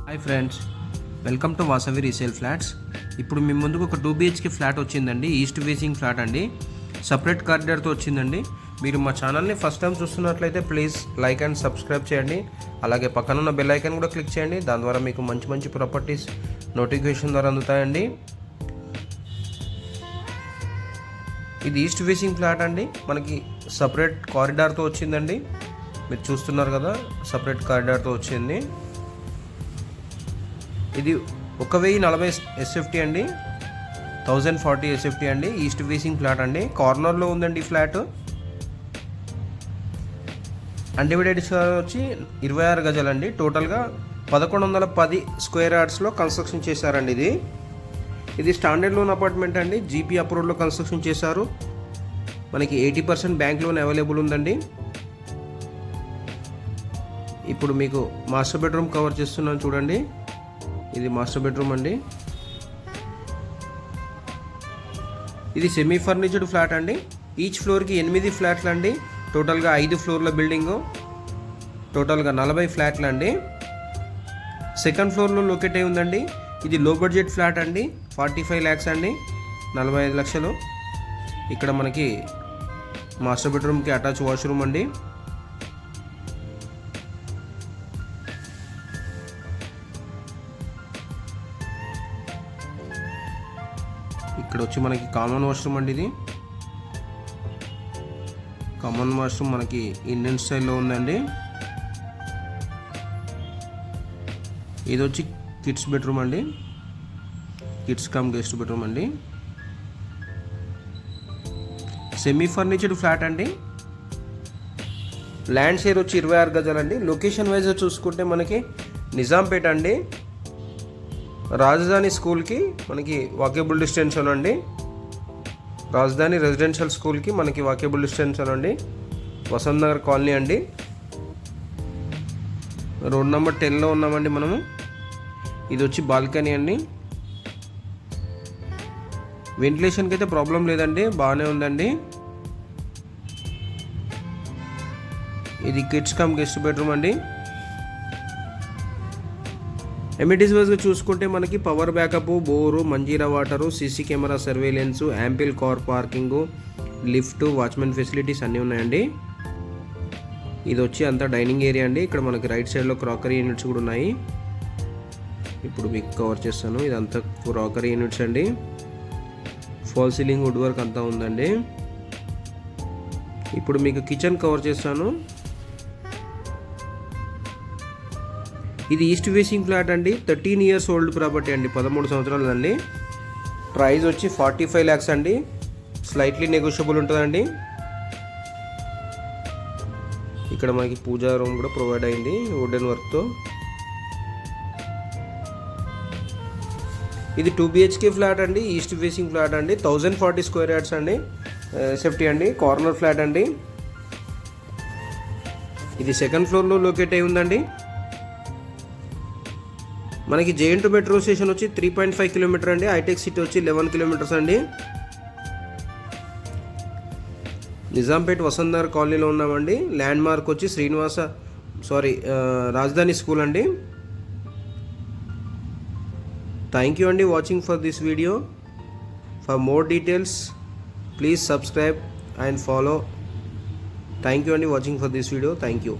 Hi friends, welcome to Vasavi resale flats. ఇప్పుడు మీ ముందుకు ఒక 2 BHK ఫ్లాట్ వచ్చిందండి. ఈస్ట్ ఫేసింగ్ ఫ్లాట్ అండి, సపరేట్ కారిడార్తో వచ్చిందండి. మీరు మా ఛానల్ని ఫస్ట్ టైం చూస్తున్నట్లయితే ప్లీజ్ లైక్ అండ్ సబ్స్క్రైబ్ చేయండి. అలాగే పక్కన ఉన్న బెల్ ఐకాన్ కూడా క్లిక్ చేయండి. దాని ద్వారా మీకు మంచి మంచి ప్రాపర్టీస్ నోటిఫికేషన్ ద్వారా అందుతాయండి. ఇది ఈస్ట్ ఫేసింగ్ ఫ్లాట్ అండి, మనకి సపరేట్ కారిడార్తో వచ్చిందండి. మీరు చూస్తున్నారు కదా, సపరేట్ కారిడార్తో వచ్చింది. ఇది 1040 SFT అండి, 1040 SFT అండి. ఈస్ట్ ఫేసింగ్ ఫ్లాట్ అండి, కార్నర్లో ఉందండి ఈ ఫ్లాట్. అన్డివైడెడ్ వచ్చి 26 గజాలండి. టోటల్గా 1110 స్క్వేర్ యార్డ్స్లో కన్స్ట్రక్షన్ చేశారండి. ఇది స్టాండర్డ్ లోన్ అపార్ట్మెంట్ అండి, జీపీ అప్రూవ్డ్లో కన్స్ట్రక్షన్ చేశారు. మనకి 80% బ్యాంక్ లోన్ అవైలబుల్ ఉందండి. ఇప్పుడు మీకు మాస్టర్ బెడ్రూమ్ కవర్ చేస్తున్నాను చూడండి. ఇది మాస్టర్ బెడ్రూమ్ అండి. ఇది సెమీ ఫర్నిచర్డ్ ఫ్లాట్ అండి. ఈచ్ ఫ్లోర్కి 8 ఫ్లాట్లు అండి. టోటల్గా 5 ఫ్లోర్ల బిల్డింగు, టోటల్గా 40 ఫ్లాట్లు అండి. సెకండ్ ఫ్లోర్లో లొకేట్ అయి ఉందండి. ఇది లో బడ్జెట్ ఫ్లాట్ అండి, 45 lakhs అండి, 45 లక్షలు. ఇక్కడ మనకి మాస్టర్ బెడ్రూమ్కి అటాచ్ వాష్రూమ్ అండి. ఇక్కడ వచ్చి మనకి కామన్ వాష్రూమ్ అండి. ఇది కామన్ వాష్రూమ్ మనకి ఇండియన్ స్టైల్లో ఉందండి. ఇది వచ్చి కిడ్స్ బెడ్రూమ్ అండి, కిడ్స్ కమ్ గెస్ట్ బెడ్రూమ్ అండి. సెమీ ఫర్నిచర్డ్ ఫ్లాట్ అండి. ల్యాండ్ షేర్ వచ్చి 26 గజాలండి. లొకేషన్ వైజ్ చూసుకుంటే మనకి నిజాంపేట అండి, రాజధాని స్కూల్కి మనకి వాకేబుల్ డిస్టెన్స్ అనండి. రాజధాని రెసిడెన్షియల్ స్కూల్కి మనకి వాకేబుల్ డిస్టెన్స్ అనండి. వసంత్ నగర్ కాలనీ అండి, రోడ్ నెంబర్ 10లో ఉన్నామండి మనము. ఇది వచ్చి బాల్కనీ అండి. వెంటిలేషన్కి అయితే ప్రాబ్లం లేదండి, బాగానే ఉందండి. ఇది కిడ్స్ కమ్ గెస్ట్ బెడ్రూమ్ అండి. ఎమ్యూనిటీస్ వైజ్గా చూసుకుంటే మనకి power backup, bore, Manjira water, CC camera surveillance, ample car parking, lift, watchmen facilities అన్నీ ఉన్నాయండి. ఇది వచ్చి అంతా డైనింగ్ ఏరియా అండి. ఇక్కడ మనకి రైట్ సైడ్లో క్రాకరీ యూనిట్స్ కూడా ఉన్నాయి. ఇప్పుడు మీకు కవర్ చేస్తాను. ఇదంతా క్రాకరీ యూనిట్స్ అండి. ఫాల్ సీలింగ్ వుడ్ వర్క్ అంతా ఉందండి. ఇప్పుడు మీకు కిచెన్ కవర్ చేస్తాను. ఇది ఈస్ట్ ఫేసింగ్ ఫ్లాట్ అండి, 13 years ఓల్డ్ ప్రాపర్టీ అండి, 13 సంవత్సరాలు అండి. ప్రైస్ వచ్చి 45 lakhs అండి, స్లైట్లీ నెగోషియబుల్ ఉంటుందండి. ఇక్కడ మనకి పూజా రూమ్ కూడా ప్రొవైడ్ అయింది వుడెన్ వర్క్తో. ఇది 2 BHK ఫ్లాట్ అండి, ఈస్ట్ ఫేసింగ్ ఫ్లాట్ అండి, 1040 స్క్వేర్ యార్డ్స్ అండి, సేఫ్టీ అండి, కార్నర్ ఫ్లాట్ అండి. ఇది సెకండ్ ఫ్లోర్లో లొకేట్ అయి ఉందండి. మనకి JN to మెట్రో స్టేషన్ వచ్చి 3.5 కిలోమీటర్ అండి. హైటెక్ సిటీ వచ్చి 11 kilometers అండి. నిజాంపేట్ వసంత్ నగర్ కాలనీలో ఉన్నామండి. ల్యాండ్ మార్క్ వచ్చి రాజధాని స్కూల్ అండి. థ్యాంక్ యూ అండి watching for this video. For more details please subscribe and follow. Thank you అండి watching for this video. Thank you.